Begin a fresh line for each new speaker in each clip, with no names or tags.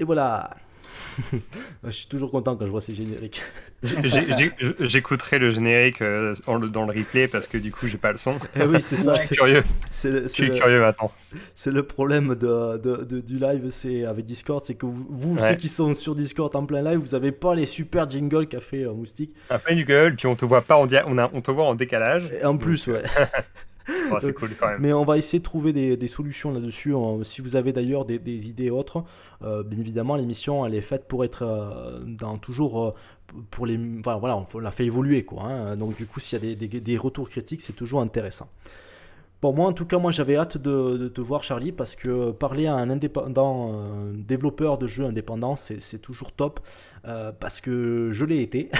Et voilà. Je suis toujours content quand je vois ces génériques.
J'écouterai le générique dans le replay parce que du coup j'ai pas le son.
Et oui, c'est ça.
Je suis curieux.
C'est le,
Je
c'est
suis
le-
curieux maintenant.
c'est le problème du live, c'est avec Discord, c'est que ceux
Ouais.
qui sont sur Discord en plein live, vous avez pas les super jingles qu'a fait Moustique.
Après du gueule, puis on te voit pas on te voit en décalage.
Et en
Donc
plus, ouais.
bon, c'est cool quand même.
Mais on va essayer de trouver des solutions là-dessus. Si vous avez d'ailleurs des idées autres, bien évidemment, l'émission elle est faite pour être toujours pour les. Enfin, voilà, on la fait évoluer quoi. Hein. Donc du coup, s'il y a des retours critiques, c'est toujours intéressant. Bon, moi, en tout cas, moi, j'avais hâte de te voir, Charlie, parce que parler à un indépendant, développeur de jeux indépendant, c'est toujours top, parce que je l'ai été,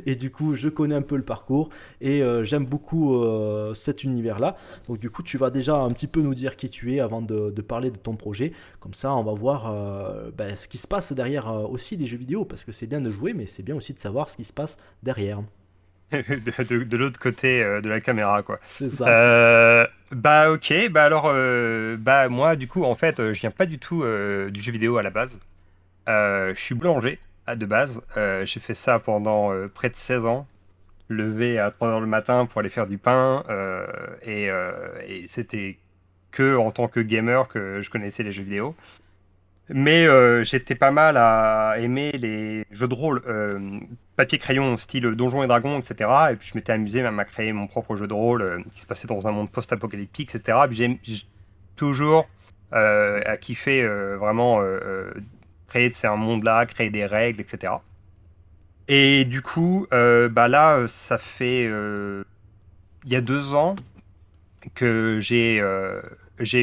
et du coup, je connais un peu le parcours, et j'aime beaucoup cet univers-là. Donc, du coup, tu vas déjà un petit peu nous dire qui tu es avant de parler de ton projet. Comme ça, on va voir ben, ce qui se passe derrière aussi des jeux vidéo, parce que c'est bien de jouer, mais c'est bien aussi de savoir ce qui se passe derrière.
De l'autre côté de la caméra quoi.
C'est ça.
Bah ok, bah alors bah moi du coup en fait je viens pas du tout du jeu vidéo à la base. Je suis boulanger de base. J'ai fait ça pendant près de 16 ans. Levé à 3 heures le matin pour aller faire du pain et c'était que en tant que gamer que je connaissais les jeux vidéo. Mais j'étais pas mal à aimer les jeux de rôle, papier-crayon, style Donjons et Dragons, etc. Et puis je m'étais amusé même à créer mon propre jeu de rôle qui se passait dans un monde post-apocalyptique, etc. Et puis j'ai toujours à kiffer vraiment créer de ces mondes-là, créer des règles, etc. Et du coup, bah là, ça fait il y a 2 ans que j'ai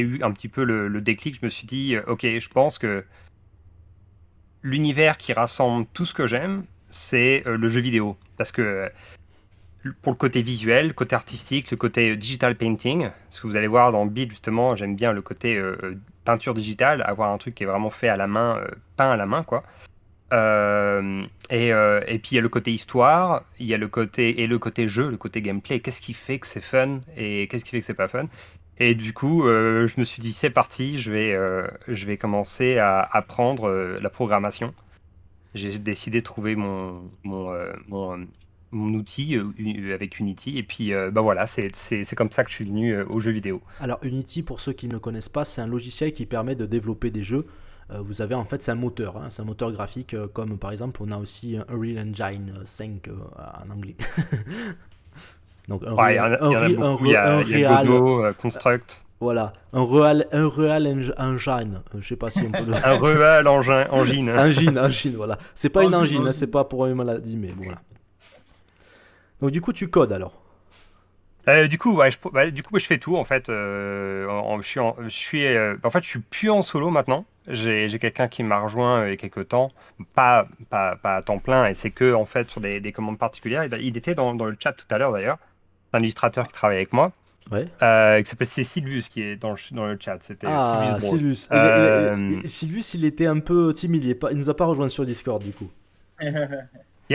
eu un petit peu le déclic. Je me suis dit, ok, je pense que l'univers qui rassemble tout ce que j'aime, c'est le jeu vidéo. Parce que pour le côté visuel, le côté artistique, le côté digital painting, ce que vous allez voir dans Build, justement, j'aime bien le côté peinture digitale, avoir un truc qui est vraiment fait à la main, peint à la main, quoi. Et puis il y a le côté histoire, il y a le côté jeu, le côté gameplay. Qu'est-ce qui fait que c'est fun et qu'est-ce qui fait que c'est pas fun? Et du coup, je me suis dit c'est parti, je vais commencer à apprendre la programmation. J'ai décidé de trouver mon outil avec Unity et puis bah voilà, c'est comme ça que je suis venu aux jeux vidéo.
Alors Unity, pour ceux qui ne connaissent pas, c'est un logiciel qui permet de développer des jeux. Vous avez en fait, c'est un moteur, hein, c'est un moteur graphique comme par exemple on a aussi un Unreal Engine 5 en anglais. Donc
Ouais, il y en a beaucoup, il y a Godot, Construct.
voilà, Engine. Je sais pas si on peut le
Un Real Engine.
engine, voilà. C'est pas une
Angine,
engine, hein, c'est
Angine.
pas pour une maladie, mais voilà. Donc du coup tu codes alors.
Du coup, ouais, du coup, je fais tout en fait. En fait, je suis plus en solo maintenant. J'ai quelqu'un qui m'a rejoint il y a quelques temps, pas à temps plein, et c'est que en fait sur des commandes particulières. Il était dans le chat tout à l'heure d'ailleurs. C'est un illustrateur qui travaille avec moi,
Ouais.
qui s'appelle c'est Sylvius qui est dans le chat. C'était Sylvius
Ah,
Brawl.
Sylvus.
Euh,
Sylvus, il était un peu timide. Il nous a pas rejoint sur Discord du coup.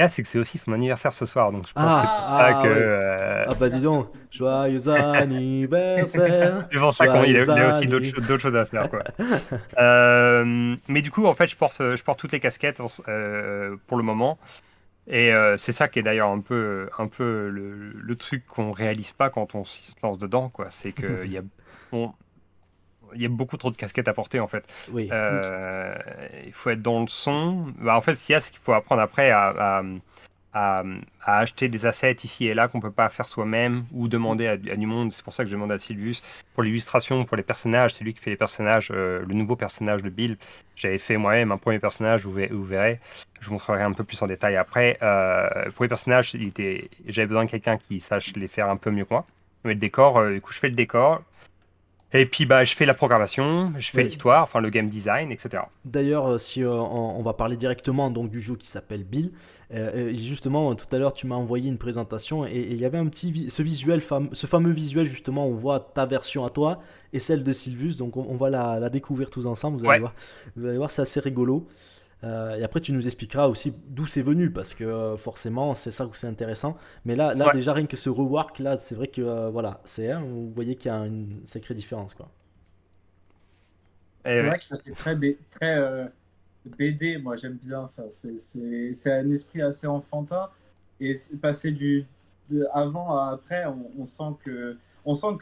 c'est que c'est aussi son anniversaire ce soir, donc je pense que c'est pour ça
Ah
que
ouais. Ah bah dis donc, joyeux anniversaire,
c'est pour ça qu'il
joyeux
a aussi
anniversaire.
d'autres choses à faire, quoi. Mais du coup, en fait, je porte toutes les casquettes pour le moment. Et c'est ça qui est d'ailleurs un peu le truc qu'on réalise pas quand on se lance dedans, quoi. C'est on- il y a beaucoup trop de casquettes à porter, en fait.
Oui.
Il faut être dans le son. Bah, en fait, ce qu'il y a, c'est qu'il faut apprendre après à, à acheter des assets ici et là qu'on peut pas faire soi-même ou demander à du monde. C'est pour ça que je demande à Sylvius pour l'illustration, pour les personnages. C'est lui qui fait les personnages, le nouveau personnage de Bill. J'avais fait moi-même un premier personnage, vous verrez. Je vous montrerai un peu plus en détail après. Pour les personnages, j'avais besoin de quelqu'un qui sache les faire un peu mieux que moi. Mais le décor, du coup, je fais le décor. Et puis, bah, je fais la programmation, je fais
Oui.
l'histoire, enfin le game design, etc.
D'ailleurs, si on va parler directement donc du jeu qui s'appelle Bill, et justement tout à l'heure tu m'as envoyé une présentation et il y avait un petit ce fameux visuel justement où on voit ta version à toi et celle de Sylvus, donc on va la découvrir tous ensemble.
Ouais.
Vous allez voir, c'est assez rigolo. Et après tu nous expliqueras aussi d'où c'est venu parce que forcément c'est ça où c'est intéressant. Mais là
Ouais.
déjà rien que ce rework là, c'est vrai que voilà, vous voyez qu'il y a une sacrée différence quoi.
Et
C'est
ouais.
vrai que ça c'est très, très BD, moi j'aime bien ça. C'est un esprit assez enfantin. Et passer avant à après, on sent que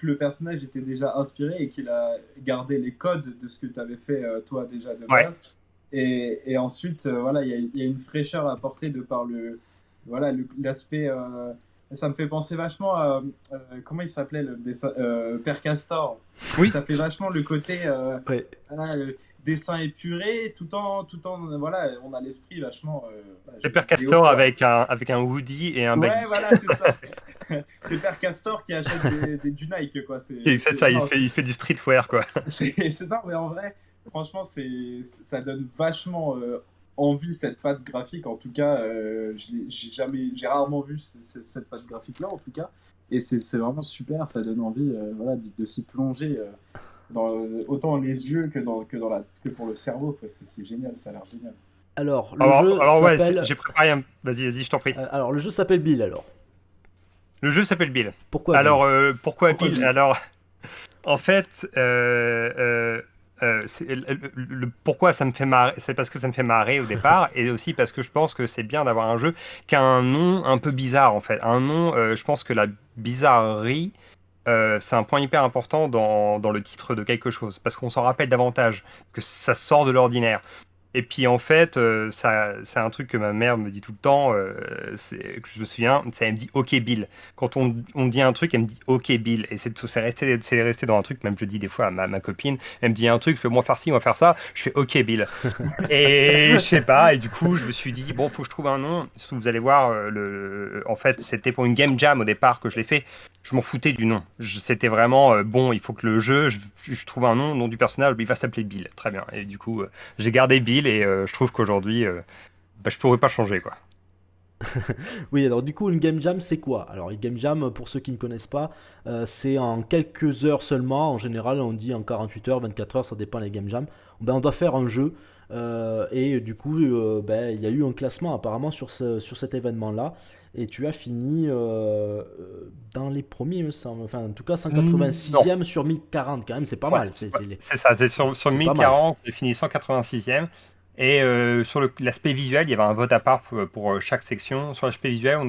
le personnage était déjà inspiré et qu'il a gardé les codes de ce que tu avais fait toi déjà de
Ouais.
base. Et ensuite, voilà, il y a une fraîcheur apportée de par voilà, l'aspect. Ça me fait penser vachement à. Comment il s'appelait le dessin Père Castor.
Oui,
Ça fait vachement le côté.
Ouais.
Voilà, dessin épuré, tout en. Voilà, on a l'esprit vachement. Voilà,
c'est Père
vidéo,
Castor
quoi.
avec un Woody et un
Ouais,
baggy.
voilà, c'est ça. C'est Père Castor qui achète du Nike, quoi.
Et c'est ça,
Non,
il fait du streetwear, quoi.
non, mais en vrai, franchement, ça donne vachement envie cette patte graphique. En tout cas, j'ai rarement vu cette patte graphique-là, en tout cas. Et c'est vraiment super. Ça donne envie, voilà, de s'y plonger autant les yeux que pour le cerveau, quoi. C'est génial, ça a l'air génial.
Alors, le jeu
Alors ouais,
s'appelle.
j'ai préparé un... Vas-y, je t'en prie.
Alors, le jeu s'appelle Bill alors.
Le jeu s'appelle Bill.
Pourquoi Bill?
Alors, pourquoi
Pourquoi
Bill?
vite?
Alors, en fait, pourquoi ça me fait marrer, c'est parce que ça me fait marrer au départ, et aussi parce que je pense que c'est bien d'avoir un jeu qui a un nom un peu bizarre, en fait. Un nom, je pense que la bizarrerie, c'est un point hyper important dans le titre de quelque chose, parce qu'on s'en rappelle davantage, que ça sort de l'ordinaire. Et puis en fait, ça, c'est un truc que ma mère me dit tout le temps, que je me souviens, elle me dit OK Bill. Quand on dit un truc, elle me dit OK Bill. Et c'est resté dans un truc, même je dis des fois à ma copine, elle me dit un truc, fais-moi faire ci, moi faire ça, je fais OK Bill. Et je sais pas, et du coup, je me suis dit, bon, faut que je trouve un nom. Vous allez voir, en fait, c'était pour une game jam au départ que je l'ai fait. Je m'en foutais du nom. C'était vraiment, bon, il faut que le jeu, je trouve un nom du personnage, il va s'appeler Bill. Très bien. Et du coup, j'ai gardé Bill et je trouve qu'aujourd'hui, bah, je pourrais pas changer, quoi.
Oui, alors du coup, une game jam, c'est quoi? Alors, une game jam, pour ceux qui ne connaissent pas, c'est en quelques heures seulement. En général, on dit en 48 heures, 24 heures, ça dépend des game jams. Ben, on doit faire un jeu. Et du coup, ben, il y a eu un classement apparemment sur cet événement-là. Et tu as fini dans les premiers, il me semble. Enfin, en tout cas,
Non.
186e sur 1040, quand même, c'est pas
Ouais,
mal.
ouais, c'est ça. C'est sur le
C'est pas mal.
1040, j'ai fini 186e. Et sur l'aspect visuel, il y avait un vote à part pour chaque section. Sur l'aspect visuel,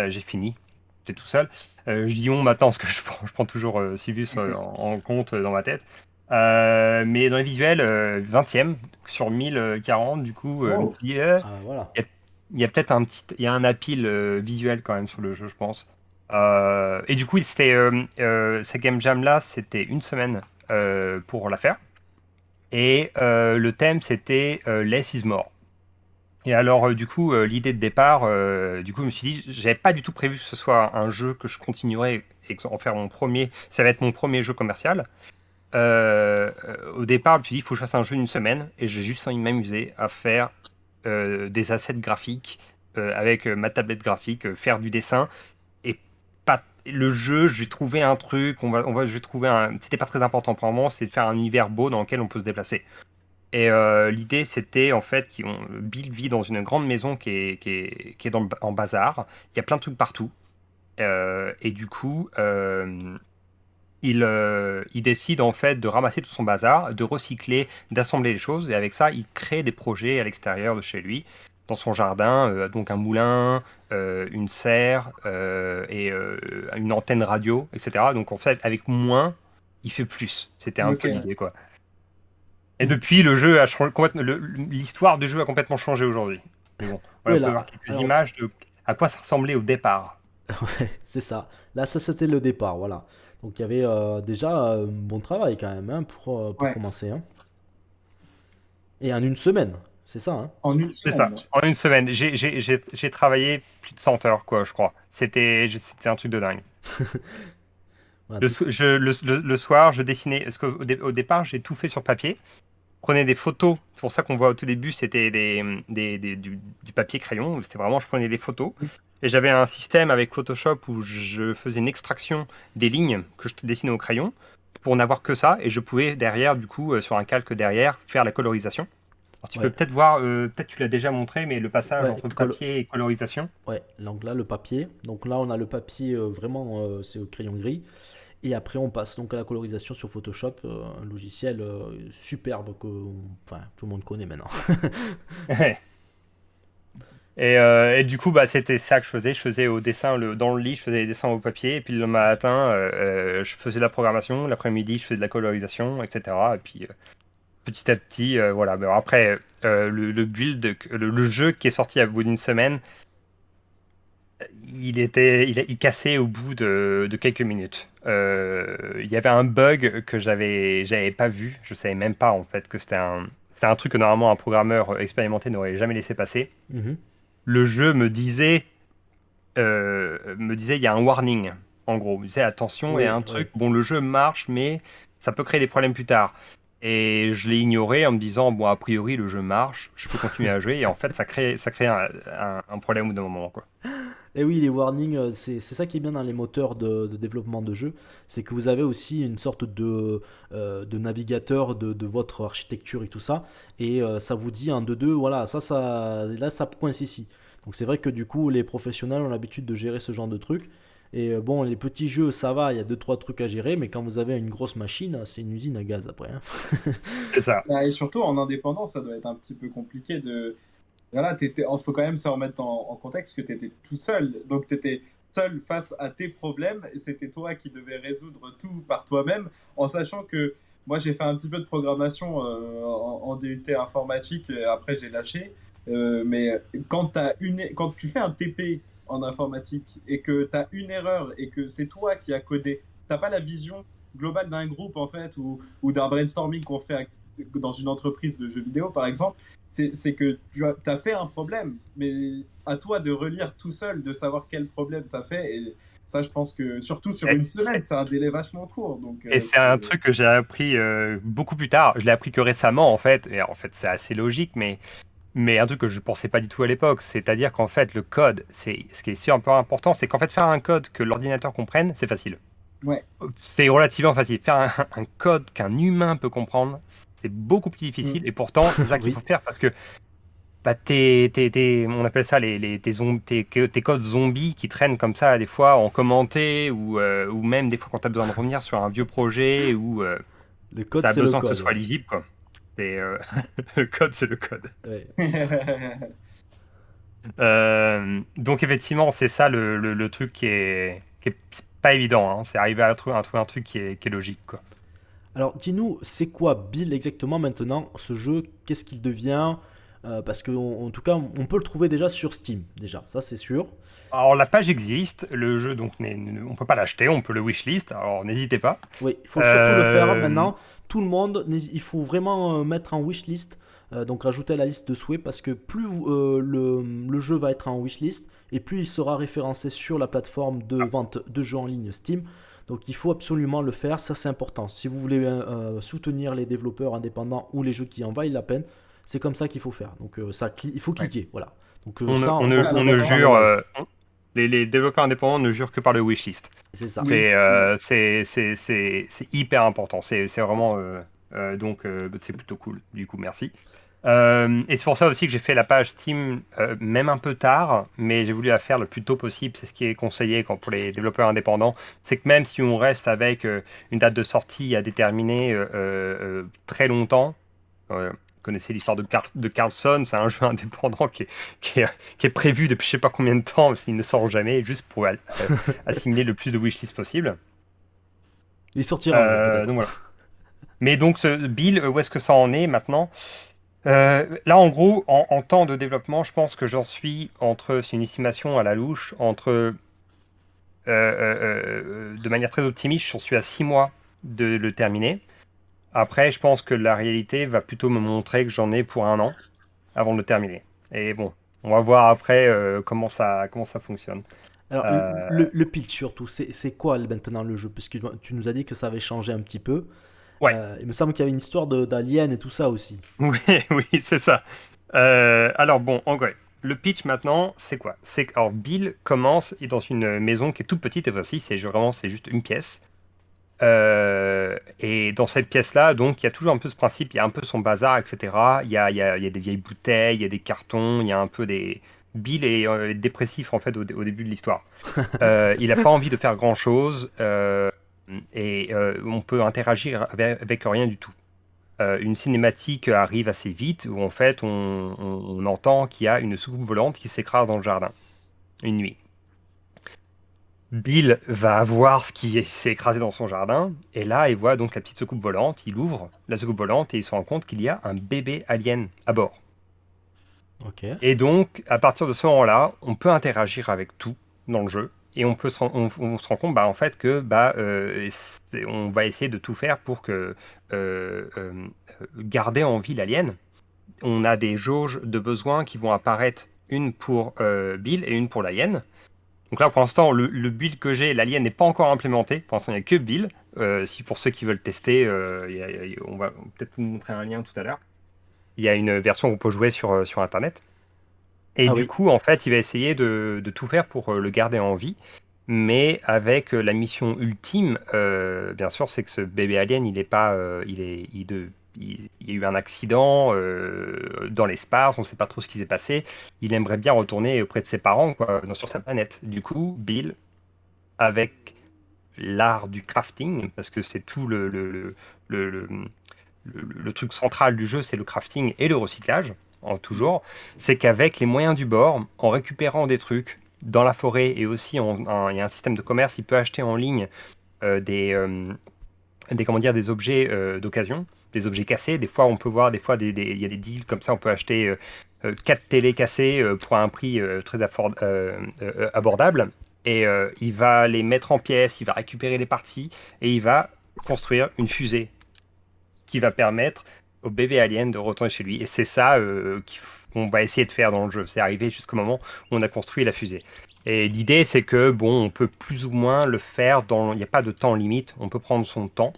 j'ai fini. J'étais tout seul. Je dis on maintenant parce que je prends toujours Sylvus en compte dans ma tête. Mais dans les visuels, 20e sur 1040, du coup,
Wow.
Ah, voilà.
il y a, il y a peut-être il y a un appeal visuel quand même sur le jeu, je pense. Et du coup, cette Game Jam là, c'était une semaine pour la faire. Et le thème, c'était Less is more. Et alors, du coup, l'idée de départ, du coup, je me suis dit, j'avais pas du tout prévu que ce soit un jeu que je continuerais et en faire mon premier. Ça va être mon premier jeu commercial. Au départ, je me suis dit, il faut que je fasse un jeu d'une semaine. Et j'ai juste envie de m'amuser à faire des assets graphiques avec ma tablette graphique, faire du dessin. Et pas le jeu, je vais trouver un truc, je vais trouver un. C'était pas très important pour moi, c'était de faire un univers beau dans lequel on peut se déplacer. Et l'idée, c'était en fait Bill vit dans une grande maison qui est en bazar. Il y a plein de trucs partout. Et du coup, il décide en fait de ramasser tout son bazar, de recycler, d'assembler les choses. Et avec ça, il crée des projets à l'extérieur de chez lui, dans son jardin. Donc un moulin, une serre et une antenne radio, etc. Donc en fait, avec moins, il fait plus. C'était un peu
Ok.
l'idée, quoi. Et depuis, le jeu a changé complètement. L'histoire du jeu a complètement changé aujourd'hui. Mais bon, voilà,
Oui,
vous pouvez
là.
voir quelques
Alors,
images de à quoi ça ressemblait au départ.
c'est ça. Là, ça, c'était le départ, voilà. Donc, il y avait déjà un bon travail quand même hein, pour
Ouais.
commencer, hein. Et en une semaine, c'est ça, hein.
En une
C'est ça.
semaine.
En une semaine, j'ai travaillé plus de 100 heures, quoi, je crois. C'était un truc de dingue.
Voilà, tout.
Le soir, je dessinais. Parce qu'au départ, j'ai tout fait sur papier. Prenais des photos. C'est pour ça qu'on voit au tout début, c'était du papier crayon. C'était vraiment, je prenais des photos. Et j'avais un système avec Photoshop où je faisais une extraction des lignes que je dessinais au crayon pour n'avoir que ça. Et je pouvais derrière, du coup, sur un calque derrière, faire la colorisation. Alors tu peux
Ouais,
peut-être voir, peut-être tu l'as déjà montré, mais le passage
ouais,
entre papier et colorisation.
ouais. Donc là, le papier. Donc là, on a le papier vraiment, c'est au crayon gris. Et après, on passe donc à la colorisation sur Photoshop, un logiciel superbe que enfin, tout le monde connaît maintenant.
Ouais. Et du coup, bah, c'était ça que je faisais. Je faisais au dessin dans le lit, je faisais des dessins au papier. Et puis le matin, je faisais de la programmation. L'après-midi, je faisais de la colorisation, etc. Et puis petit à petit, voilà. Mais après, le build, le jeu qui est sorti à bout d'une semaine, il cassait au bout de quelques minutes. Il y avait un bug que j'avais pas vu. Je savais même pas en fait que c'est un truc que normalement un programmeur expérimenté n'aurait jamais laissé passer.
Mhm.
Le jeu me disait il y a un warning. En gros, il me disait attention, il y
Oui,
a un
oui.
truc. Bon, le jeu marche, mais ça peut créer des problèmes plus tard. Et je l'ai ignoré en me disant bon, a priori le jeu marche, je peux continuer à jouer. Et en fait, ça crée un problème au bout d'un moment, quoi.
Et oui, les warnings, c'est ça qui est bien dans les moteurs de développement de jeux, c'est que vous avez aussi une sorte de navigateur de votre architecture et tout ça, et ça vous dit en 2-2, voilà, là ça coince ici. Donc c'est vrai que du coup, les professionnels ont l'habitude de gérer ce genre de trucs. Et bon, les petits jeux, ça va, il y a deux trois trucs à gérer, mais quand vous avez une grosse machine, c'est une usine à gaz après, hein.
C'est ça.
Et surtout en indépendant, ça doit être un petit peu compliqué de. Voilà, faut quand même se remettre en contexte que tu étais tout seul. Donc tu étais seul face à tes problèmes et c'était toi qui devais résoudre tout par toi-même, en sachant que moi j'ai fait un petit peu de programmation en DUT informatique, et après j'ai lâché. Mais quand tu fais un TP en informatique et que tu as une erreur et que c'est toi qui as codé, t'as pas la vision globale d'un groupe en fait ou d'un brainstorming qu'on fait dans une entreprise de jeux vidéo par exemple, c'est que tu as fait un problème, mais à toi de relire tout seul, de savoir quel problème tu as fait. Et ça, je pense que surtout sur une semaine, c'est un délai vachement court. Donc,
Et c'est un truc que j'ai appris beaucoup plus tard. Je l'ai appris que récemment, en fait. Et en fait, c'est assez logique, mais un truc que je pensais pas du tout à l'époque. C'est-à-dire qu'en fait, le code, ce qui est super important, c'est qu'en fait, faire un code que l'ordinateur comprenne, c'est facile.
ouais.
C'est relativement facile. Faire un code qu'un humain peut comprendre, c'est beaucoup plus difficile. Et pourtant, c'est ça qu'il
Oui.
faut faire parce que bah, on appelle ça tes codes zombies qui traînent comme ça, des fois en commenté ou même des fois quand tu as besoin de revenir sur un vieux projet ou
Le code,
ça a
c'est le
besoin que ce
code,
soit
ouais.
lisible, quoi. Le code, c'est le code.
Ouais.
Donc effectivement, c'est ça le truc qui est c'est pas évident, hein. C'est arriver à trouver un truc qui est logique, quoi.
Alors, dis-nous, c'est quoi Bill exactement maintenant, ce jeu? Qu'est-ce qu'il devient? Parce que, en tout cas, on peut le trouver déjà sur Steam, déjà, ça c'est sûr.
Alors la page existe, le jeu donc on peut pas l'acheter, on peut le wishlist, alors n'hésitez pas.
Oui, il faut surtout le faire
Euh,
maintenant. Tout le monde, il faut vraiment mettre en wishlist, donc rajouter à la liste de souhaits, parce que plus le jeu va être en wishlist, et plus il sera référencé sur la plateforme de vente de jeux en ligne Steam. Donc il faut absolument le faire, ça c'est important. Si vous voulez soutenir les développeurs indépendants ou les jeux qui en valent la peine, c'est comme ça qu'il faut faire. Donc il faut
ouais.
cliquer, voilà. Donc
On ne,
ça,
on
on
ne,
va
on
le
ne
mettre en
jure,
live.
les développeurs indépendants ne jurent que par le wishlist.
C'est ça.
Oui.
C'est hyper important. C'est vraiment donc c'est plutôt cool. Du coup, merci. Et c'est pour ça aussi que j'ai fait la page Steam même un peu tard, mais j'ai voulu la faire le plus tôt possible. C'est ce qui est conseillé pour les développeurs indépendants. C'est que même si on reste avec une date de sortie à déterminer très longtemps, vous connaissez l'histoire de Carlson, c'est un jeu indépendant qui est prévu depuis je sais pas combien de temps, parce qu'il ne sort jamais, juste pour assimiler le plus de wishlist possible.
Il sortira un jour peut-être.
Donc voilà. Mais donc, Bill, où est-ce que ça en est maintenant? Là, en gros, en temps de développement, je pense que j'en suis c'est une estimation à la louche, de manière très optimiste, j'en suis à 6 mois de le terminer. Après, je pense que la réalité va plutôt me montrer que j'en ai pour 1 an avant de le terminer. Et bon, on va voir après comment ça fonctionne.
Alors,
Euh,
le pitch surtout, c'est quoi maintenant le jeu? Parce que tu nous as dit que ça avait changé un petit peu.
ouais,
Il me semble qu'il y avait une histoire d'alien et tout ça aussi.
oui, oui, c'est ça. Alors bon, en gros, le pitch maintenant, c'est quoi? Alors Bill commence dans une maison qui est toute petite et voici, c'est juste une pièce. Et dans cette pièce-là, donc, il y a toujours un peu ce principe, il y a un peu son bazar, etc. Il y a des vieilles bouteilles, il y a des cartons, il y a un peu des... Bill est dépressif, en fait, au début de l'histoire. Il n'a pas envie de faire grand-chose. on peut interagir avec rien du tout. Une cinématique arrive assez vite où en fait on entend qu'il y a une soucoupe volante qui s'écrase dans le jardin une nuit. Bill va voir ce qui s'est écrasé dans son jardin et là il voit donc la petite soucoupe volante, il ouvre la soucoupe volante et il se rend compte qu'il y a un bébé alien à bord.
Ok.
Et donc à partir de ce moment-là, on peut interagir avec tout dans le jeu. Et on se rend compte en fait que on va essayer de tout faire pour que garder en vie l'alien. On a des jauges de besoins qui vont apparaître, une pour Bill et une pour l'alien. Donc là, pour l'instant, le build que j'ai, l'alien n'est pas encore implémenté. Pour l'instant, il n'y a que Bill. Pour ceux qui veulent tester, on va peut-être vous montrer un lien tout à l'heure. Il y a une version où on peut jouer sur Internet. Et
Ah
du
oui.
coup, en fait, il va essayer de tout faire pour le garder en vie. Mais avec la mission ultime, bien sûr, c'est que ce bébé alien, il est pas, il y a eu un accident dans l'espace, on ne sait pas trop ce qui s'est passé. Il aimerait bien retourner auprès de ses parents, quoi, sur sa planète. Du coup, Bill, avec l'art du crafting, parce que c'est tout le truc central du jeu, c'est le crafting et le recyclage, toujours, c'est qu'avec les moyens du bord, en récupérant des trucs dans la forêt et aussi il y a un système de commerce, il peut acheter en ligne comment dire, des objets d'occasion, des objets cassés. Des fois, on peut voir, il y a des deals comme ça, on peut acheter 4 télés cassées pour un prix très abordable. Et il va les mettre en pièces, il va récupérer les parties et il va construire une fusée qui va permettre au bébé alien de retourner chez lui. Et c'est ça qu'on va essayer de faire dans le jeu. C'est arrivé jusqu'au moment où on a construit la fusée. Et l'idée, c'est que, bon, on peut plus ou moins le faire il n'y a pas de temps limite, on peut prendre son temps.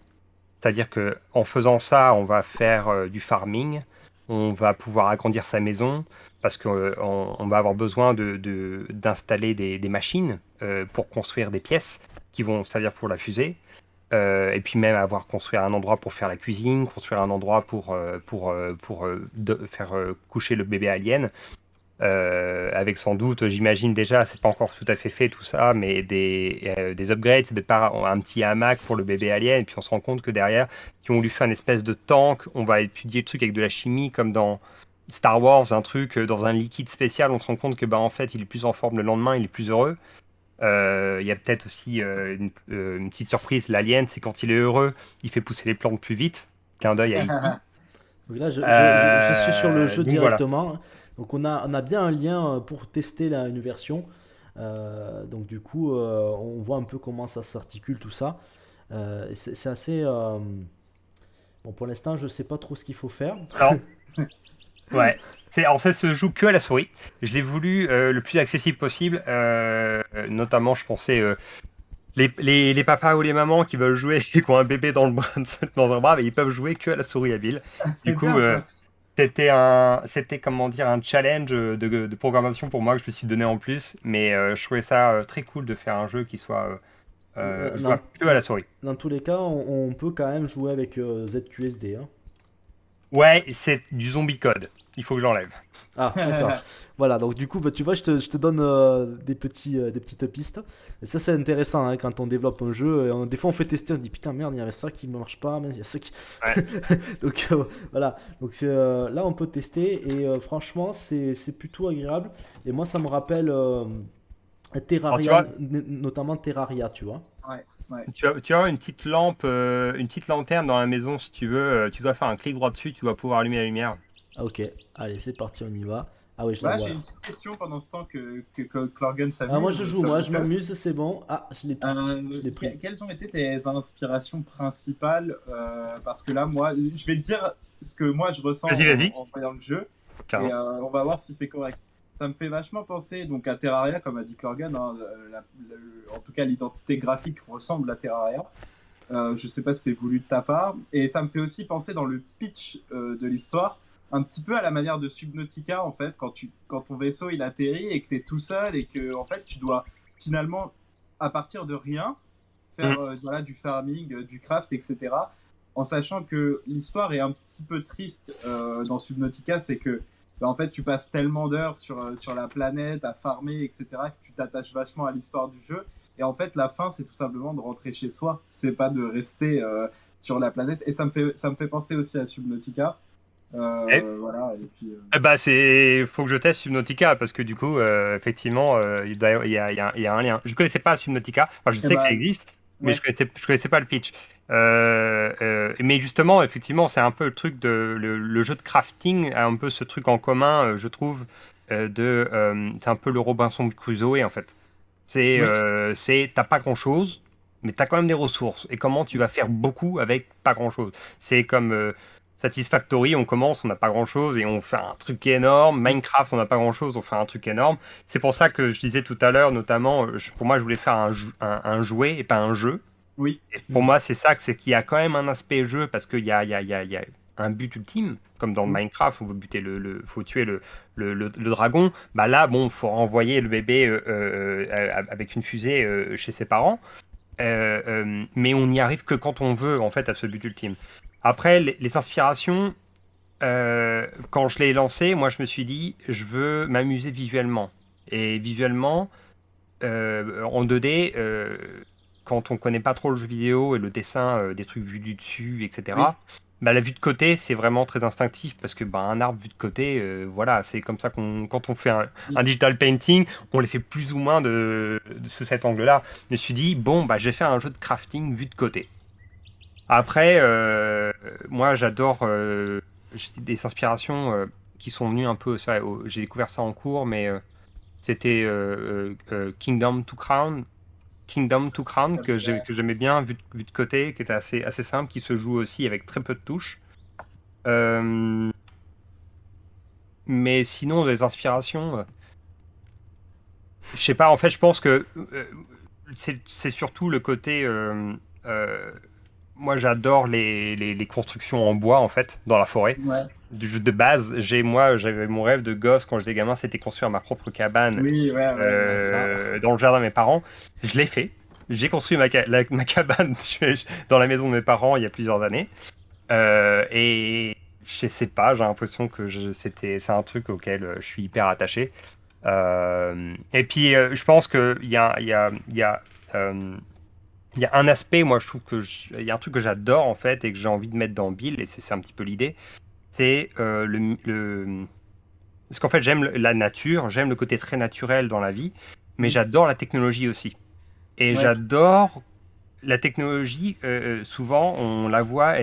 C'est-à-dire qu'en faisant ça, on va faire du farming, on va pouvoir agrandir sa maison, parce qu'on va avoir besoin d'installer des machines pour construire des pièces qui vont servir pour la fusée. Et puis même avoir construire un endroit pour faire la cuisine, construire un endroit pour faire coucher le bébé alien. Avec sans doute, j'imagine déjà, c'est pas encore tout à fait fait tout ça, mais des upgrades, un petit hamac pour le bébé alien, et puis on se rend compte que derrière, si on lui fait une espèce de tank, on va étudier le truc avec de la chimie, comme dans Star Wars, un truc dans un liquide spécial, on se rend compte que en fait, il est plus en forme le lendemain, il est plus heureux. Il y a peut-être aussi une petite surprise, l'alien, c'est quand il est heureux, il fait pousser les plantes plus vite. Clin d'œil à E.T.
Donc là, je suis sur le jeu
Donc voilà.
directement. Donc on a bien un lien pour tester une version. Donc du coup, on voit un peu comment ça s'articule tout ça. C'est assez... Bon, pour l'instant, je sais pas trop ce qu'il faut faire.
Alors, ouais. Alors ça se joue que à la souris. Je l'ai voulu le plus accessible possible. Notamment, je pensais les papas ou les mamans qui veulent jouer, qui ont un bébé dans un bras, mais ils peuvent jouer que à la souris habile.
C'est
Du coup,
bien ça.
c'était comment dire un challenge de programmation pour moi que je me suis donné en plus. Mais je trouvais ça très cool de faire un jeu qui soit
Dans,
jouable que à la souris.
dans tous les cas, on peut quand même jouer avec ZQSD, hein.
Ouais, c'est du zombie code. Il faut que j'enlève.
Ah, d'accord. Voilà, donc du coup, bah, tu vois, je te donne des petites pistes. Et ça, c'est intéressant hein, quand on développe un jeu. Des fois, on fait tester, on dit putain, merde, il y avait ça qui ne marche pas, mais il y a ça qui.
Ouais.
Donc voilà, donc là, on peut tester. Et franchement, c'est plutôt agréable. Et moi, ça me rappelle
Alors, tu
Terraria,
vois,
notamment Terraria, tu vois.
Ouais, ouais.
tu vas avoir une petite lampe, une petite lanterne dans la maison si tu veux. Tu dois faire un clic droit dessus, tu vas pouvoir allumer la lumière.
Ah, ok, allez, c'est parti, on y va. Ah oui, je la
Voilà,
vois
j'ai
là.
une petite question pendant ce temps que Clorgan
Ah, moi, je
s'amuse
joue,
sur
moi,
le
je
jeu.
m'amuse, c'est bon. Ah, je l'ai pris.
Quelles ont été tes inspirations principales parce que là, moi, je vais te dire ce que moi je ressens
Vas-y, vas-y.
en voyant le jeu et
Carrément.
on va voir si c'est correct. Ça me fait vachement penser donc à Terraria, comme a dit Clorgan. Hein, en tout cas, l'identité graphique ressemble à Terraria. Je sais pas si c'est voulu de ta part. Et ça me fait aussi penser dans le pitch de l'histoire, un petit peu à la manière de Subnautica, en fait, quand ton vaisseau il atterrit et que tu es tout seul et que en fait, tu dois finalement, à partir de rien, faire voilà, du farming, du craft, etc. En sachant que l'histoire est un petit peu triste dans Subnautica, c'est que en fait, tu passes tellement d'heures sur la planète à farmer, etc., que tu t'attaches vachement à l'histoire du jeu. Et en fait, la fin, c'est tout simplement de rentrer chez soi. C'est pas de rester sur la planète. Et ça me fait penser aussi à Subnautica.
Eh,
Voilà, et puis.
bah, faut que je teste Subnautica parce que du coup, effectivement, d'ailleurs, il y a un lien. Je connaissais pas Subnautica. Enfin, je
Eh
sais que ça
ben,
existe, mais
ouais.
je connaissais pas le pitch. Mais justement, effectivement, c'est un peu le truc le jeu de crafting a un peu ce truc en commun, je trouve, c'est un peu le Robinson Crusoe en fait.
Oui.
T'as pas grand-chose, mais t'as quand même des ressources. Et comment tu vas faire beaucoup avec pas grand-chose? C'est comme Satisfactory, on commence, on n'a pas grand-chose et on fait un truc énorme. Minecraft, on n'a pas grand-chose, on fait un truc énorme. C'est pour ça que je disais tout à l'heure, notamment, pour moi, je voulais faire un jouet et pas un jeu.
Oui.
Et pour moi, c'est ça, c'est qu'il y a quand même un aspect jeu parce qu'il y a un but ultime, comme dans
Oui.
Minecraft, on veut buter faut tuer le dragon. Bah là, bon, faut renvoyer le bébé avec une fusée chez ses parents. Mais on n'y arrive que quand on veut, en fait, à ce but ultime. Après, les inspirations, quand je l'ai lancé, moi, je me suis dit, je veux m'amuser visuellement. Et visuellement, en 2D, quand on connaît pas trop le jeu vidéo et le dessin, des trucs vus du dessus,
Oui.
etc., bah, la vue de côté, c'est vraiment très instinctif parce que bah, un arbre vu de côté, voilà, c'est comme ça quand on fait un digital painting, on les fait plus ou moins sous cet angle-là. Je me suis dit, bon, bah, je vais faire un jeu de crafting vue de côté. Après, moi, j'adore j'ai des inspirations qui sont venues un peu, ça, j'ai découvert ça en cours, mais c'était Kingdom to Crown
Ça me dit rien.
que j'aimais bien vu de côté, qui était assez simple, qui se joue aussi avec très peu de touches. Euh, mais sinon, des inspirations, je sais pas, en fait, je pense que c'est surtout le côté. Euh, Moi, j'adore les constructions en bois, en fait, dans la forêt.
Ouais.
Du jeu de base, j'avais mon rêve de gosse quand j'étais gamin, c'était construire ma propre cabane
Oui, ouais, ouais.
Ah, ça.
dans le jardin de mes parents. Je l'ai fait. J'ai construit ma cabane dans la maison de mes parents il y a plusieurs années. Et je sais pas, j'ai l'impression que c'est un truc auquel je suis hyper attaché. Et puis, je pense il y a un aspect, moi, je trouve il y a un truc que j'adore en fait et que j'ai envie de mettre dans Build, et c'est un petit peu l'idée. C'est parce qu'en fait, j'aime la nature, j'aime le côté très naturel dans la vie, mais
Oui.
j'adore la technologie aussi. Et
Ouais.
j'adore la technologie, souvent, on la voit,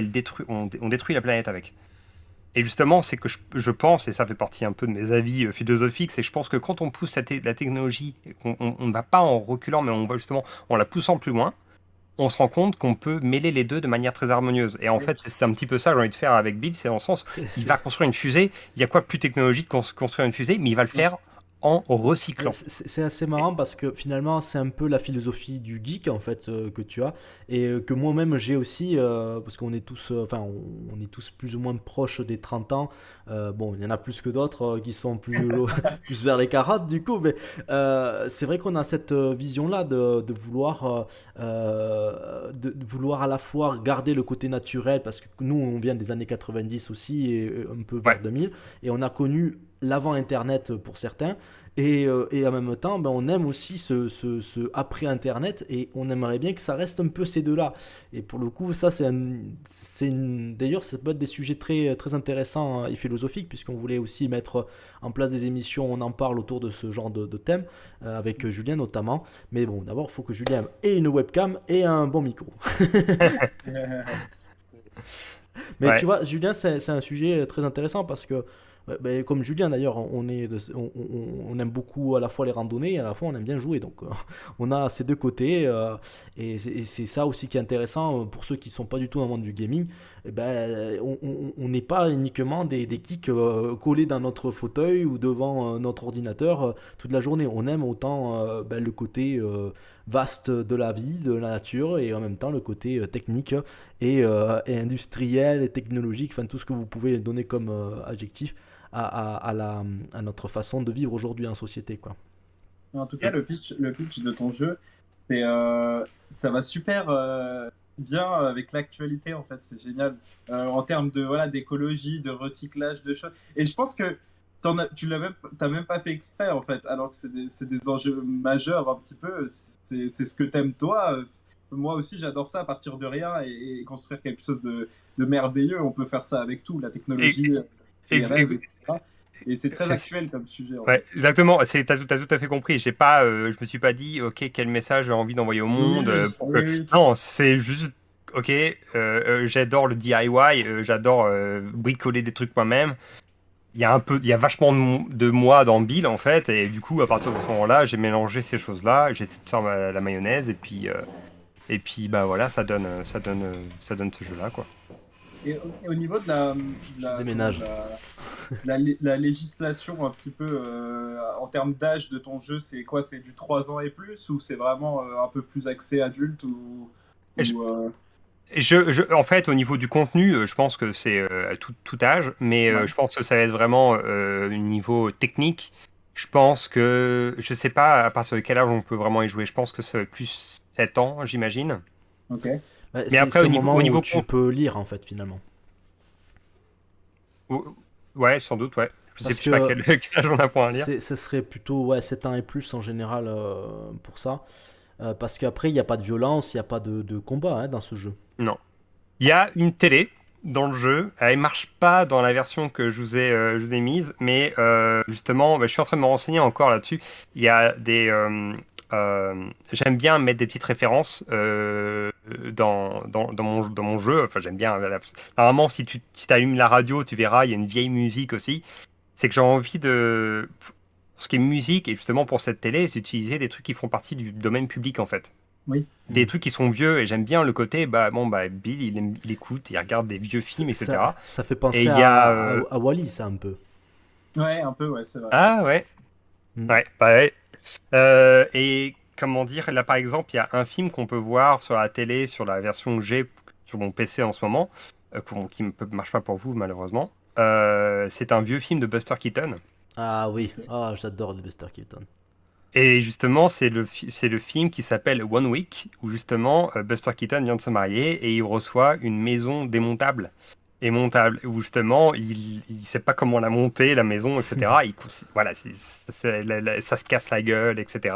on détruit la planète avec. Et justement, c'est que je pense, et ça fait partie un peu de mes avis philosophiques, c'est que je pense que quand on pousse la technologie, on ne va pas en reculant, mais on va justement en la poussant plus loin, on se rend compte qu'on peut mêler les deux de manière très harmonieuse. Et en
Oui.
fait, c'est un petit peu ça que j'ai envie de faire avec Bill, c'est dans le sens,
C'est,
il
c'est-
va construire une fusée, il y a quoi de plus technologique que construire une fusée, mais il va le faire en recyclant.
c'est assez marrant parce que finalement c'est un peu la philosophie du geek en fait que tu as et que moi-même j'ai aussi parce qu'on est tous enfin on est tous plus ou moins proches des 30 ans. Bon, il y en a plus que d'autres qui sont plus vers les 40 du coup, mais c'est vrai qu'on a cette vision là de vouloir de vouloir à la fois garder le côté naturel parce que nous on vient des années 90 aussi et un peu vers
Ouais.
2000 et on a connu l'avant internet pour certains et en même temps, ben, on aime aussi ce après-internet et on aimerait bien que ça reste un peu ces deux-là. Et pour le coup, ça, d'ailleurs, ça peut être des sujets très, très intéressants et philosophiques, puisqu'on voulait aussi mettre en place des émissions où on en parle autour de ce genre de thème, avec Julien notamment. Mais bon, d'abord, il faut que Julien ait une webcam et un bon micro. Mais tu
Ouais.
vois, Julien, c'est un sujet très intéressant parce que, ben, comme Julien d'ailleurs, on aime beaucoup à la fois les randonnées et à la fois on aime bien jouer. Donc on a ces deux côtés et c'est ça aussi qui est intéressant pour ceux qui ne sont pas du tout dans le monde du gaming. Eh ben, on n'est pas uniquement des geeks collés dans notre fauteuil ou devant notre ordinateur toute la journée. On aime autant ben, le côté vaste de la vie, de la nature et en même temps le côté technique et industriel et technologique, enfin tout ce que vous pouvez donner comme adjectif à notre façon de vivre aujourd'hui en société, quoi.
En tout cas, le pitch de ton jeu, ça va super bien avec l'actualité, en fait, c'est génial. En termes de voilà, d'écologie, de recyclage, de choses. Et je pense que t'as même pas fait exprès en fait, alors que c'est des enjeux majeurs un petit peu. C'est ce que t'aimes toi. Moi aussi, j'adore ça à partir de rien et construire quelque chose de merveilleux. On peut faire ça avec tout, la
Et,
technologie, les
ex-
rêves,
ex-
etc. Et c'est très
c'est-
actuel comme sujet en
ouais,
fait.
exactement. T'as tout à fait compris. Je me suis pas dit, ok, quel message j'ai envie d'envoyer au
Oui,
monde
oui,
pour que.
oui, oui.
Non, c'est juste, ok, j'adore le DIY, j'adore bricoler des trucs moi-même. Il y a vachement de moi dans Bill en fait, et du coup, à partir de ce moment-là, j'ai mélangé ces choses-là, j'ai essayé de faire la mayonnaise, et puis bah voilà, ça donne ce jeu-là, quoi.
Et au niveau
Je
comment,
déménage.
la législation un petit peu en termes d'âge de ton jeu, c'est quoi? C'est du 3 ans et plus ou c'est vraiment un peu plus axé adulte
Et je-
ou,
En fait, au niveau du contenu, je pense que c'est tout âge, mais
ouais.
je pense que ça va être vraiment au niveau technique. Je pense que, je sais pas à partir de quel âge on peut vraiment y jouer. Je pense que ça va être plus 7 ans, j'imagine.
Ok.
Ouais,
Mais après,
c'est au moment
au
où
niveau
tu
contenu,
peux lire, en fait, finalement.
ouais, sans doute, ouais.
Parce
Je sais pas
que
quel, quel âge on a pour un lire.
ce serait plutôt ouais, 7 ans et plus en général pour ça. Parce qu'après, il n'y a pas de violence, il n'y a pas de combat dans ce jeu.
Non. Il y a une télé dans le jeu. Elle marche pas dans la version que je vous ai mise, mais justement, bah, je suis en train de me renseigner encore là-dessus. Il y a j'aime bien mettre des petites références dans mon jeu. Enfin, j'aime bien. Normalement, si tu allumes la radio, tu verras, il y a une vieille musique aussi. C'est que j'ai envie de. Pour ce qui est musique, et justement pour cette télé, c'est d'utiliser des trucs qui font partie du domaine public en fait.
Oui.
Des trucs qui sont vieux, et j'aime bien le côté, Bill, il écoute, il regarde des vieux films, etc.
Ça fait
Et
penser
il y a.
à Wall-E, ça, un peu.
Ouais, un peu, ouais, c'est vrai.
Ah ouais,
Mm.
ouais. Et comment dire, là par exemple, il y a un film qu'on peut voir sur la télé, sur la version que j'ai sur mon PC en ce moment, qui ne marche pas pour vous malheureusement. C'est un vieux film de Buster Keaton.
Ah oui, ah, j'adore Buster Keaton.
Et justement, c'est le film qui s'appelle One Week, où justement Buster Keaton vient de se marier et il reçoit une maison démontable et montable, où justement il sait pas comment la monter, la maison, etc. Voilà, ça se casse la gueule, etc.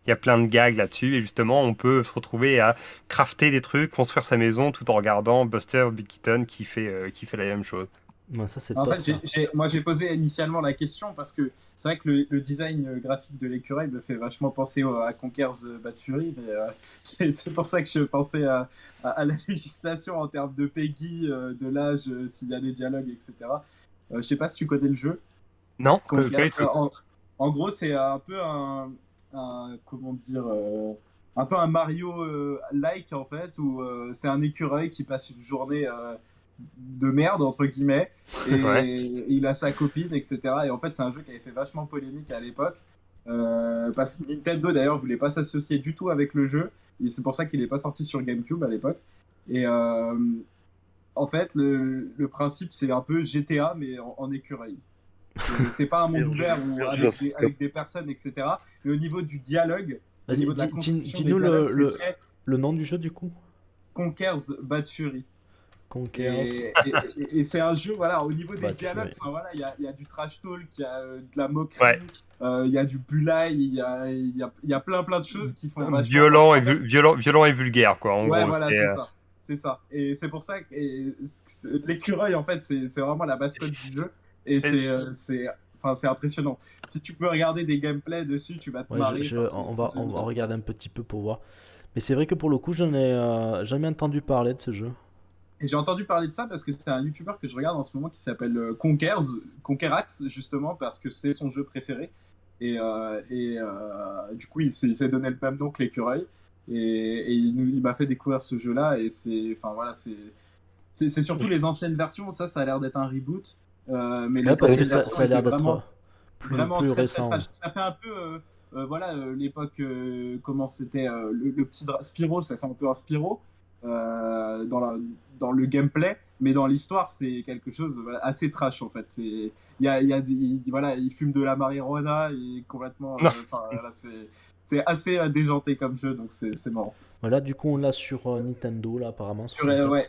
Il y a plein de gags là-dessus et justement on peut se retrouver à crafter des trucs, construire sa maison tout en regardant Buster Keaton qui fait la même chose.
Ouais, ça, c'est
En
top,
fait,
ça.
moi j'ai posé initialement la question parce que c'est vrai que le design graphique de l'écureuil me fait vachement penser à Conker's Bad Fury, mais c'est pour ça que je pensais à la législation en termes de Peggy, de l'âge, s'il y a des dialogues, etc. Je sais pas si tu connais le jeu.
Non,
Conker,
quel truc.
en gros, c'est un peu comment dire, un peu un Mario-like en fait, où c'est un écureuil qui passe une journée de merde entre guillemets
Ouais.
et il a sa copine, etc. Et en fait, c'est un jeu qui avait fait vachement polémique à l'époque parce que Nintendo d'ailleurs voulait pas s'associer du tout avec le jeu et c'est pour ça qu'il n'est pas sorti sur GameCube à l'époque. Et en fait, le principe c'est un peu GTA mais en écureuil. C'est pas un monde ouvert ou avec des personnes, etc. Mais au niveau du dialogue, au
Vas-y,
niveau de la construction des
dis-nous
dialogues, c'est très
le nom du jeu, du coup.
Conker's Bad Fury.
Conker's
Et c'est un jeu, voilà, au niveau des
Bad
dialogues,
Fury.
enfin, voilà, il y a du trash talk, il y a de la moquerie,
Ouais.
il y a du bully, il y a plein de choses qui font vachement penser.
Violent et vulgaire, quoi, en
Ouais,
gros.
voilà, c'est ça. C'est ça. Et c'est pour ça que l'écureuil, en fait, c'est vraiment la mascotte du jeu. Et enfin, c'est impressionnant. Si tu peux regarder des gameplays dessus, tu vas te
Ouais,
marrer. Enfin,
on
c'est
va
génial.
regarder un petit peu pour voir. Mais c'est vrai que pour le coup, j'en ai jamais entendu parler de ce jeu.
Et j'ai entendu parler de ça parce que c'est un YouTuber que je regarde en ce moment qui s'appelle Conkerax, justement, parce que c'est son jeu préféré. Du coup, il s'est donné le même nom que l'écureuil. Et il m'a fait découvrir ce jeu-là. Et c'est, enfin voilà, c'est surtout les anciennes versions. Ça a l'air d'être un reboot. Mais
Ouais,
les
parce que
anciennes versions
ça a l'air
étaient
d'être
vraiment
plus
très
récent.
trash. Ça fait un peu, voilà, l'époque, comment c'était, le petit Spyro, ça fait un peu un Spyro dans le gameplay, mais dans l'histoire, c'est quelque chose voilà, assez trash en fait. Voilà, il fume de la marijuana et complètement,
Non.
voilà, c'est assez déjanté comme jeu, donc c'est marrant.
Voilà, du coup, on l'a sur Nintendo, là, apparemment, 64.
Ouais,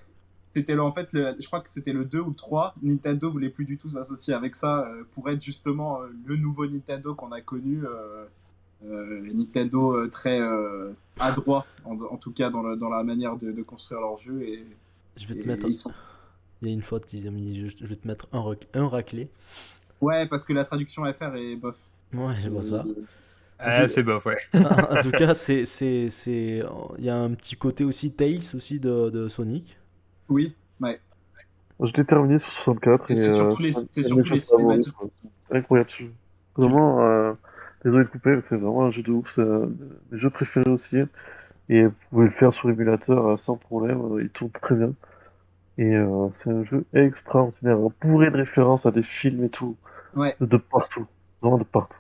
c'était en fait, je crois que c'était le 2 ou le 3. Nintendo voulait plus du tout s'associer avec ça pour être justement le nouveau Nintendo qu'on a connu. Nintendo très adroit, en tout cas dans la manière de construire leurs jeux.
Je vais te
Et
mettre.
ils sont...
Il y a une faute, ils ont mis, je vais te mettre un raclé.
Ouais, parce que la traduction FR est bof.
Ouais, je vois ça.
C'est bof, ouais.
En tout cas, il y a un petit côté aussi Tales aussi de Sonic.
Oui, ouais.
Je l'ai terminé sur 64
Et
et
c'est
un de
surtout
mes
les
jeux favoris,
cinématiques.
quoi. C'est incroyable ce jeu. Vraiment, désolé de couper, mais c'est vraiment un jeu de ouf. C'est un de mes jeux préférés aussi. Et vous pouvez le faire sur émulateur sans problème. Il tourne très bien. Et c'est un jeu extraordinaire, bourré de références à des films et tout,
Ouais.
de partout, vraiment de partout.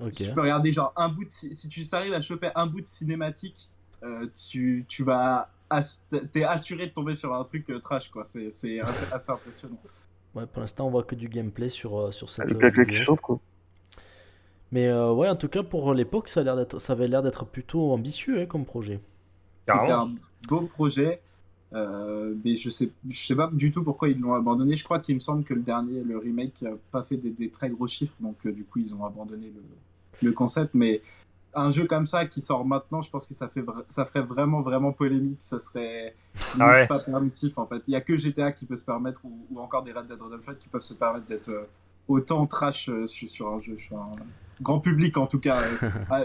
Ok.
Si tu peux regarder genre un bout de si tu arrives à choper un bout de cinématique, tu vas t'es assuré de tomber sur un truc trash quoi. C'est assez impressionnant.
Ouais, pour l'instant, on voit que du gameplay sur cette
Le caca qui
vidéo.
chante, quoi.
Mais ouais, en tout cas, pour l'époque, ça avait l'air d'être plutôt ambitieux hein, comme projet.
C'était
Carrément.
un beau projet, mais je sais pas du tout pourquoi ils l'ont abandonné. Je crois qu'il me semble que le dernier, le remake, a pas fait des très gros chiffres, donc du coup ils ont abandonné le concept. Mais un jeu comme ça qui sort maintenant, je pense que ça ferait vraiment vraiment polémique. Ça serait limite
Ah ouais.
pas permissif en fait. Il y a que GTA qui peut se permettre, ou encore des Red Dead Redemption qui peuvent se permettre d'être autant trash sur un jeu, sur un grand public en tout cas.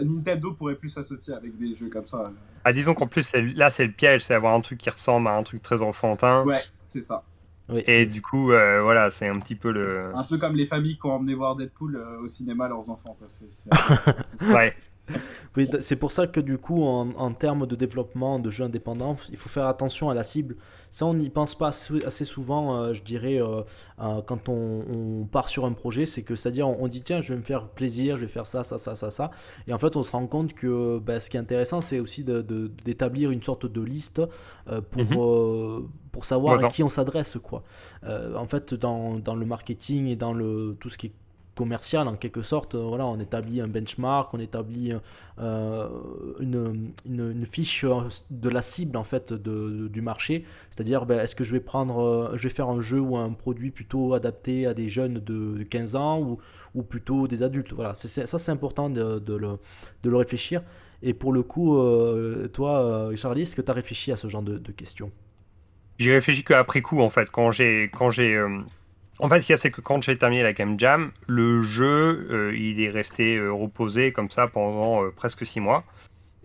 Nintendo pourrait plus s'associer avec des jeux comme ça.
Ah, disons qu'en plus, là, c'est le piège, c'est avoir un truc qui ressemble à un truc très enfantin.
Ouais, c'est ça.
Oui,
Et du coup, voilà, c'est un petit peu le.
Un peu comme les familles qui ont emmené voir Deadpool au cinéma leurs enfants. Quoi.
Ouais.
oui, c'est pour ça que du coup, en termes de développement de jeux indépendants, il faut faire attention à la cible. Ça, on n'y pense pas assez souvent, je dirais, quand on part sur un projet. C'est que, c'est-à-dire, on dit, tiens, je vais me faire plaisir, je vais faire ça, ça, ça, ça, ça. Et en fait, on se rend compte que ce qui est intéressant, c'est aussi d'établir une sorte de liste pour savoir à qui on s'adresse, quoi. En fait, dans le marketing et dans tout ce qui est commercial en quelque sorte, voilà, on établit un benchmark, on établit une fiche de la cible en fait du marché, c'est-à-dire est-ce que je vais faire un jeu ou un produit plutôt adapté à des jeunes de 15 ans ou plutôt des adultes, voilà, ça c'est important de le réfléchir. Et pour le coup, toi Charlie, est-ce que tu as réfléchi à ce genre de questions?
J'y réfléchis qu'après coup, en fait, En fait, ce qu'il y a, c'est que quand j'ai terminé la Game Jam, le jeu, il est resté reposé comme ça pendant presque 6 mois.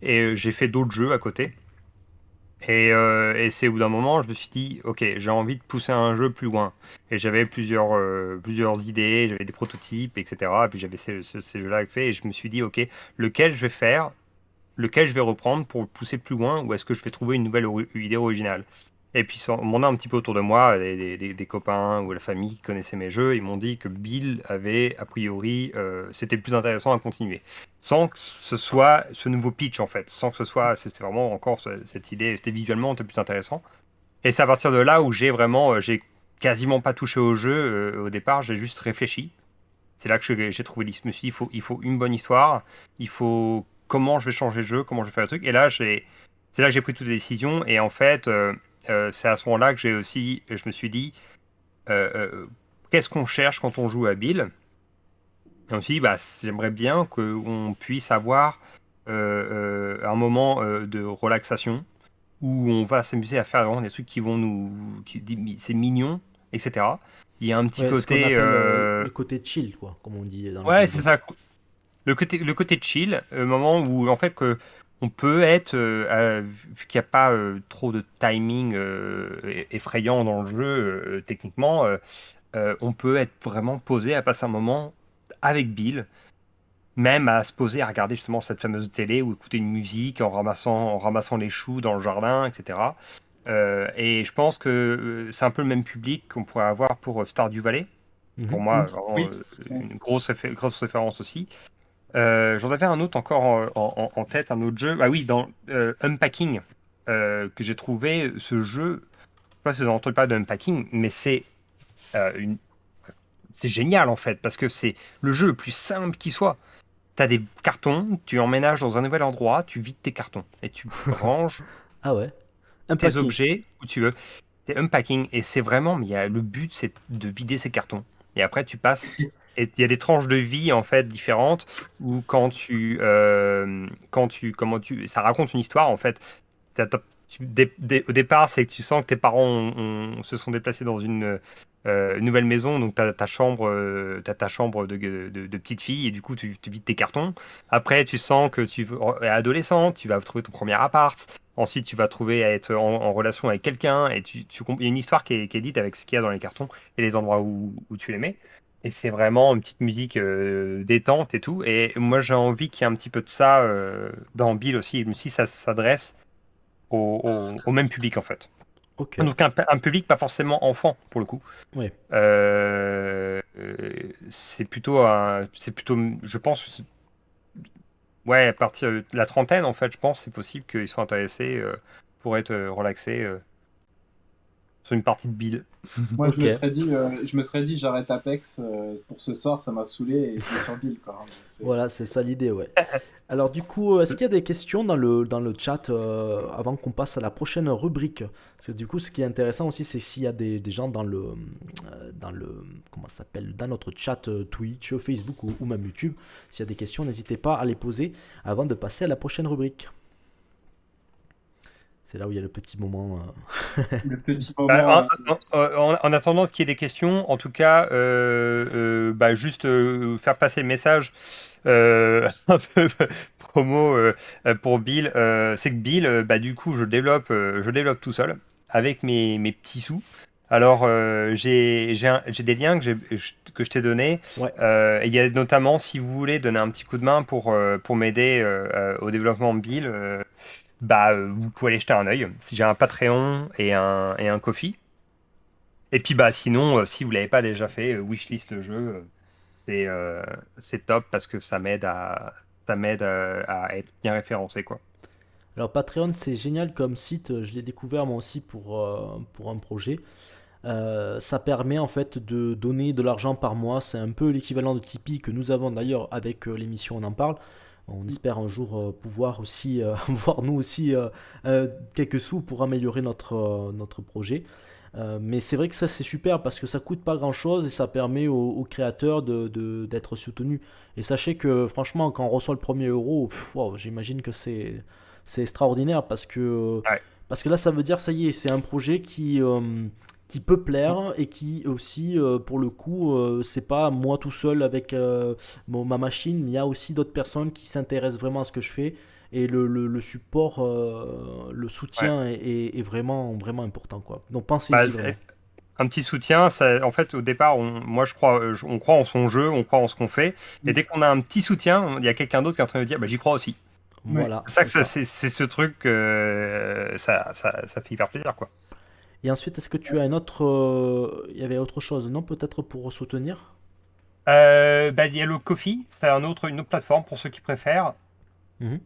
Et j'ai fait d'autres jeux à côté. Et c'est au bout d'un moment, je me suis dit, ok, j'ai envie de pousser un jeu plus loin. Et j'avais plusieurs idées, j'avais des prototypes, etc. Et puis j'avais ces jeux-là faits. Et je me suis dit, ok, lequel je vais faire, lequel je vais reprendre pour le pousser plus loin, ou est-ce que je vais trouver une nouvelle idée originale? Et puis, on m'en a un petit peu autour de moi, des copains ou la famille qui connaissaient mes jeux, ils m'ont dit que Bill avait, a priori, c'était le plus intéressant à continuer. Sans que ce soit ce nouveau pitch, en fait. Sans que ce soit, c'était vraiment encore cette idée, c'était visuellement le plus intéressant. Et c'est à partir de là où j'ai quasiment pas touché au jeu au départ, j'ai juste réfléchi. C'est là que j'ai trouvé l'issue. Je me suis dit, il faut une bonne histoire, il faut comment je vais changer le jeu, comment je vais faire le truc. Et là, c'est là que j'ai pris toutes les décisions. Et en fait, c'est à ce moment-là que je me suis dit, qu'est-ce qu'on cherche quand on joue à Bill? Et on me dit, j'aimerais bien qu'on puisse avoir un moment de relaxation où on va s'amuser à faire vraiment des trucs qui vont c'est mignon, etc. Il y a un petit
Ouais, ce qu'on
côté.
appelle le côté chill, quoi, comme on dit dans
Ouais,
le
c'est ça. Le côté chill, moment où en fait on peut être, vu qu'il n'y a pas trop de timing effrayant dans le jeu, techniquement, on peut être vraiment posé à passer un moment avec Bill, même à se poser à regarder justement cette fameuse télé ou écouter une musique en ramassant les choux dans le jardin, etc. Et je pense que c'est un peu le même public qu'on pourrait avoir pour Stardew Valley. Pour moi, vraiment,
Oui.
une grosse référence aussi. J'en avais un autre encore en tête, un autre jeu. Ah oui, dans Unpacking, que j'ai trouvé ce jeu. Je sais pas si vous avez entendu parler de Unpacking, mais c'est génial en fait, parce que c'est le jeu le plus simple qui soit. Tu as des cartons, tu emménages dans un nouvel endroit, tu vides tes cartons et tu ranges
Ah ouais.
tes objets où tu veux. unpacking et c'est vraiment, mais le but c'est de vider ces cartons. Et après tu passes, et il y a des tranches de vie en fait différentes où ça raconte une histoire en fait. Au départ, c'est que tu sens que tes parents se sont déplacés dans une nouvelle maison, donc tu as ta chambre, de petite fille, et du coup, tu vides tes cartons. Après, tu sens que tu es adolescente, tu vas trouver ton premier appart. Ensuite, tu vas trouver à être en relation avec quelqu'un, et il y a une histoire qui est dite avec ce qu'il y a dans les cartons et les endroits où tu les mets. Et c'est vraiment une petite musique détente et tout. Et moi, j'ai envie qu'il y ait un petit peu de ça dans Bill aussi, même si ça s'adresse au même public en fait.
Ok,
Donc un public pas forcément enfant pour le coup.
ouais.
C'est plutôt, je pense, ouais, à partir de la trentaine en fait, je pense c'est possible qu'ils soient intéressés pour être relaxés sur une partie de Bill.
Moi,
Ok.
je me serais dit, j'arrête Apex pour ce soir, ça m'a saoulé et je vais sur Bill, quoi.
Voilà, c'est ça l'idée, ouais. Alors du coup, est-ce qu'il y a des questions dans le chat avant qu'on passe à la prochaine rubrique? Parce que du coup, ce qui est intéressant aussi, c'est s'il y a des gens comment ça s'appelle, dans notre chat Twitch, Facebook ou même YouTube. S'il y a des questions, n'hésitez pas à les poser avant de passer à la prochaine rubrique. C'est là où il y a le petit moment.
Le petit
Bah,
moment.
en attendant qu'il y ait des questions, en tout cas, juste faire passer le message un peu promo pour Bill. C'est que Bill, du coup, je développe tout seul avec mes petits sous. Alors, j'ai des liens que je t'ai donnés.
Ouais.
Et il y a notamment, si vous voulez donner un petit coup de main pour m'aider au développement de Bill, vous pouvez aller jeter un œil. Si j'ai un Patreon et un Ko-fi. Et puis sinon, si vous l'avez pas déjà fait, wishlist le jeu, c'est top parce que ça m'aide à être bien référencé quoi.
Alors Patreon, c'est génial comme site. Je l'ai découvert moi aussi pour un projet. Ça permet en fait de donner de l'argent par mois. C'est un peu l'équivalent de Tipeee que nous avons d'ailleurs avec l'émission On en parle. On espère un jour pouvoir aussi voir nous aussi quelques sous pour améliorer notre projet. Mais c'est vrai que ça c'est super parce que ça coûte pas grand chose et ça permet aux créateurs d'être soutenus. Et sachez que franchement, quand on reçoit le premier euro, wow, j'imagine que c'est extraordinaire
Ouais.
parce que là ça veut dire ça y est, c'est un projet qui peut plaire et qui aussi, pour le coup, c'est pas moi tout seul avec ma machine, mais il y a aussi d'autres personnes qui s'intéressent vraiment à ce que je fais et le support, le
Ouais.
soutien est vraiment, vraiment important, quoi. Donc pensez-y
Bah,
vraiment.
un petit soutien, en fait, au départ, moi je crois, on croit en son jeu, on croit en ce qu'on fait. Et dès qu'on a un petit soutien, il y a quelqu'un d'autre qui est en train de dire, j'y crois aussi.
Ouais.
Voilà,
C'est ça
c'est
que
ça.
c'est ce truc, ça fait hyper plaisir, quoi.
Et ensuite, est-ce que tu as un autre. Il y avait autre chose, non? Peut-être pour soutenir?
Il y a le Ko-fi, c'est une autre plateforme pour ceux qui préfèrent.
Mhm.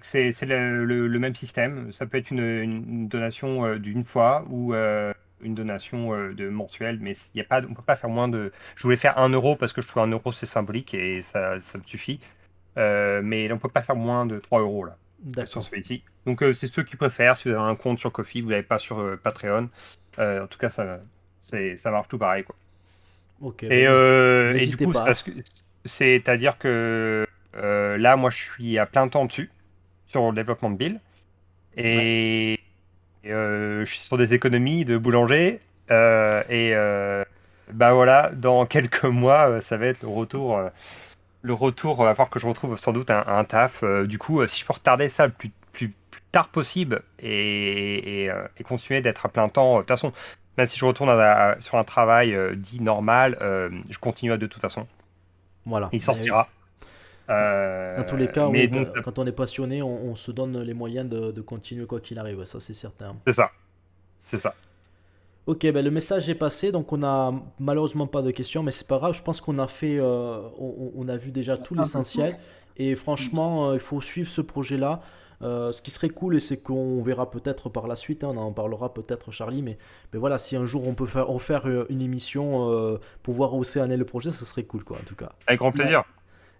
C'est le même système. Ça peut être une donation d'une fois ou une donation de mensuelle, mais on peut pas faire moins de. Je voulais faire 1 euro parce que je trouve 1 euro c'est symbolique et ça me suffit. Mais on peut pas faire moins de 3 euros là sur
D'accord.
celui-ci. Donc c'est ceux qui préfèrent. Si vous avez un compte sur Ko-fi, vous l'avez pas sur Patreon. En tout cas, ça marche tout pareil quoi.
Ok,
Et du
n'hésitez
coup,
pas.
c'est-à-dire que là, moi, je suis à plein temps dessus, sur le développement de Bill.
Ouais.
Je suis sur des économies de boulanger. Voilà, dans quelques mois, ça va être le retour. Il va falloir que je retrouve sans doute un taf. Du coup, si je peux retarder ça le plus tard possible et continuer d'être à plein temps, de toute façon, même si je retourne sur un travail dit normal, je continue de toute façon.
Voilà.
Il
Mais oui.
sortira.
Dans tous les cas,
Mais
oui,
bon,
quand on est passionné, on se donne les moyens de continuer quoi qu'il arrive, ça c'est certain.
c'est ça. C'est ça.
Ok, le message est passé, donc on a malheureusement pas de questions, mais c'est pas grave, je pense qu'on a fait, on a vu déjà tout
Un peu tout.
l'essentiel, et franchement, il faut suivre ce projet-là. Ce qui serait cool, et c'est qu'on verra peut-être par la suite, hein, on en parlera peut-être Charlie, mais voilà, si un jour on peut refaire une émission pour voir où c'est en est le projet, ce serait cool quoi, en tout cas.
Avec grand
Ouais.
plaisir.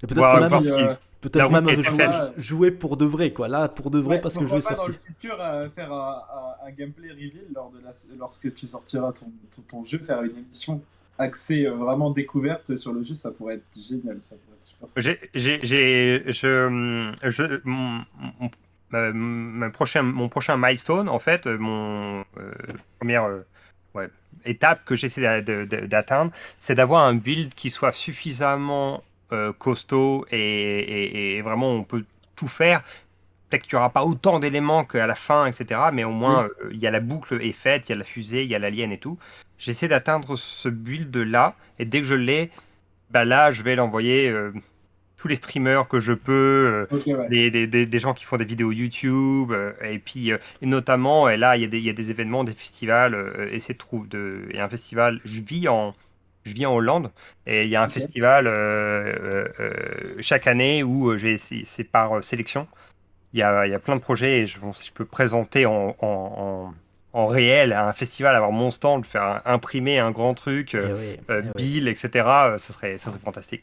Et peut-être
Voir,
même
voir
Puis,
ce qui.
Peut-être
La route
même
qui a été
faite.
jouer pour de vrai, quoi. Là, pour de vrai,
Ouais,
parce que je
pourquoi
vais
pas dans
sortir.
le futur faire un gameplay reveal lorsque tu sortiras ton jeu, faire une émission axée vraiment découverte sur le jeu, ça pourrait être génial, ça pourrait être super sympa.
Mon prochain milestone, en fait, première ouais, étape que j'essaie d'atteindre, c'est d'avoir un build qui soit suffisamment costaud et vraiment on peut tout faire. Peut-être qu'il n'y aura pas autant d'éléments qu'à la fin, etc. Mais au moins, il y a la boucle est faite, il y a la fusée, il y a l'alien et tout. J'essaie d'atteindre ce build-là, et dès que je l'ai, bah là, je vais l'envoyer tous les streamers que je peux,
Ok, ouais.
des gens qui font des vidéos YouTube, et puis et notamment, et là, il y a des événements, des festivals, essayer de trouver il y a un festival, je vis en Hollande, et il y a un
Ok.
festival chaque année où c'est par sélection. Il y a plein de projets et si je peux présenter en réel à un festival, avoir mon stand, faire imprimer un grand truc,
Eh oui, eh oui.
Bill, etc., ce serait fantastique.